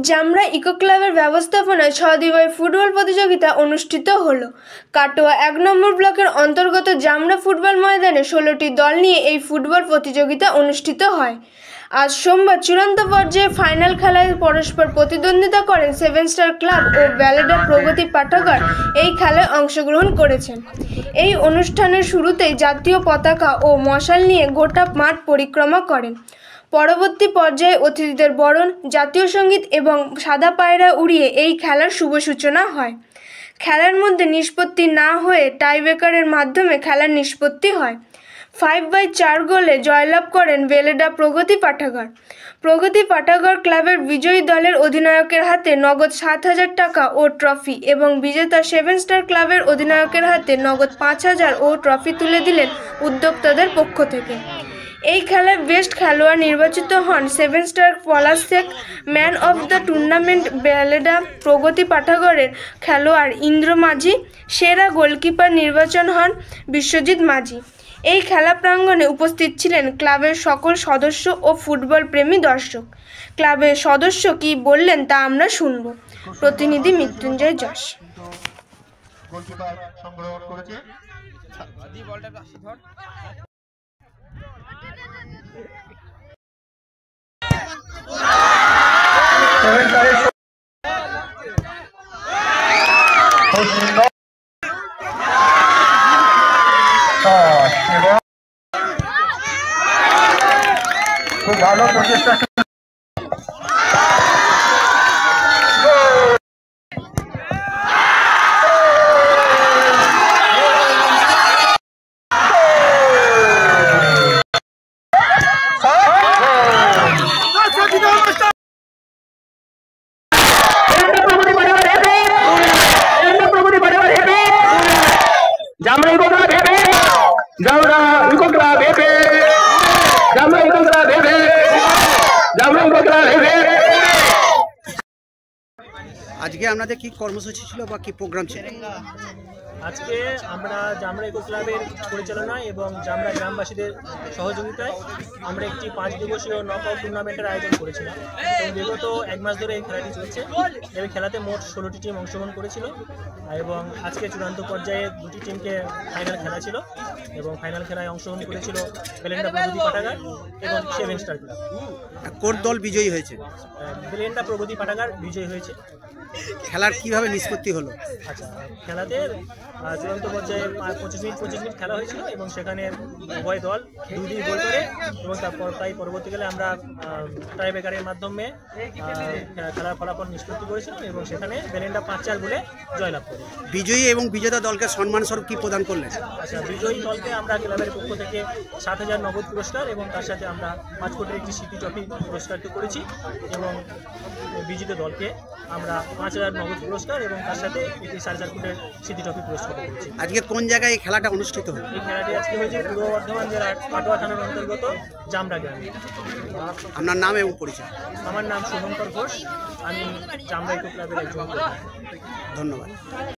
জামরা eco ক্লাবের ব্যবস্থাপনায় 6 দিবসের ফুটবল প্রতিযোগিতা অনুষ্ঠিত হলো। কাটোয়া 1 নম্বর ব্লকের অন্তর্গত জামরা ফুটবল ময়দানে 16টি দল নিয়ে এই ফুটবল প্রতিযোগিতা অনুষ্ঠিত হয়। আজ সোমবার চূড়ান্ত পর্যায়ে ফাইনাল খেলায় পরস্পর প্রতিদ্বন্দ্বিতা করেন 7 স্টার ক্লাব ও ব্যালেডা প্রগতি পাঠাগার এই খেলায় অংশগ্রহণ করেছেন। এই অনুষ্ঠানের শুরুতেই জাতীয় পতাকা ও মশাল নিয়ে গোটা মাঠ পরিক্রমা করেন। পরবর্তী পর্যায়ে অতিথিদের বরণ, জাতীয় সঙ্গীত এবং সাদা পায়রা উড়িয়ে এই খেলার শুভ সূচনা হয়। খেলার মধ্যে নিষ্পত্তি না হয়ে টাইব্রেকারের মাধ্যমে খেলার নিষ্পত্তি হয়। 5/4 গোলে জয়লাভ করেন বেলেডা প্রগতি পাঠাগার। প্রগতি পাঠাগার ক্লাবের বিজয়ী দলের অধিনায়কের হাতে নগদ 7,000 টাকা ও ট্রফি এবং বিজেতা 7 স্টার ক্লাবের অধিনায়কের হাতে নগদ 5,000 ও ট্রফি তুলে দিলেন উদ্যোক্তাদের পক্ষ থেকে। এই খেলায় বেস্ট খেলোয়াড় নির্বাচিত হন 7 star Palash Sheikh, man of the tournament Beleda প্রগতি পাঠাগারের খেলোয়াড় ইন্দ্র মাঝি, সেরা গোলকিপার নির্বাচন হন বিশ্বজিৎ মাঝি। এই খেলা প্রাঙ্গণে উপস্থিত ছিলেন ক্লাবের সকল সদস্য ও ফুটবল প্রেমী দর্শক। ক্লাবের সদস্য কি বললেন তা আমরা শুনব। প্রতিনিধি মৃত্যুঞ্জয় যশ। খুব ভালো প্রচেষ্টা। আজকে আপনাদের কি কর্মসূচি ছিল বা কি প্রোগ্রাম ছিল? আজকে আমরা জামরা ইকো ক্লাবের পরিচালনায় এবং জামরা গ্রামবাসীদের সহযোগিতায় আমরা একটি 5 দিবসীয় নকআউট টুর্নামেন্টের আয়োজন করেছিলাম এবং বিগত 1 মাস ধরে এই খেলাটি চলছে। এই খেলাতে মোট 16টি টিম অংশগ্রহণ করেছিল এবং আজকে চূড়ান্ত পর্যায়ে 2টি টিমকে ফাইনাল খেলা ছিল এবং ফাইনাল খেলায় অংশগ্রহণ করেছিল বেলেন্ডা প্রগতি পাঠাগার এবং 7 স্টার ক্লাব। কোন দল বিজয়ী হয়েছে? বেলেন্ডা প্রগতি পাঠাগার বিজয়ী হয়েছে। খেলার কিভাবে নিষ্পত্তি হলো? আচ্ছা, খেলাতে চূড়ান্ত পর্যায়ে 25 মিনিট খেলা হয়েছিল এবং সেখানে উভয় দল 2 গোল করে এবং তাই পরবর্তীকালে আমরা টাইব্রেকারের মাধ্যমে খেলার ফলাফল নিষ্পত্তি করেছিলাম এবং সেখানে বেলেন্ডা 5-4 গোলে জয়লাভ করে। বিজয়ী এবং বিজেতা দলকে সম্মানস্বরূপ কি প্রদান করলেন? আচ্ছা, বিজয়ী দলকে আমরা ক্লাবের পক্ষ থেকে 7,000 নগদ পুরস্কার এবং তার সাথে আমরা 5 কোটির একটি স্মৃতি ট্রফি পুরস্কার করেছি এবং বিজেতা দলকে আমরা 5,000 নগদ পুরস্কার এবং তার সাথে একটি 4,500 কোটির স্মৃতি ট্রফি পুরস্কার করেছি। আজকে কোন জায়গায় এই খেলাটা অনুষ্ঠিত হলো? এই খেলাটি আজকে হয়েছে পূর্ব বর্ধমান জেলার কাটোয়া থানার অন্তর্গত জামরা গ্রামে। আপনার নাম এবং পরিচয়? আমার নাম শুভঙ্কর ঘোষ, আমি জামরা ইকো ক্লাবের একজন। ধন্যবাদ।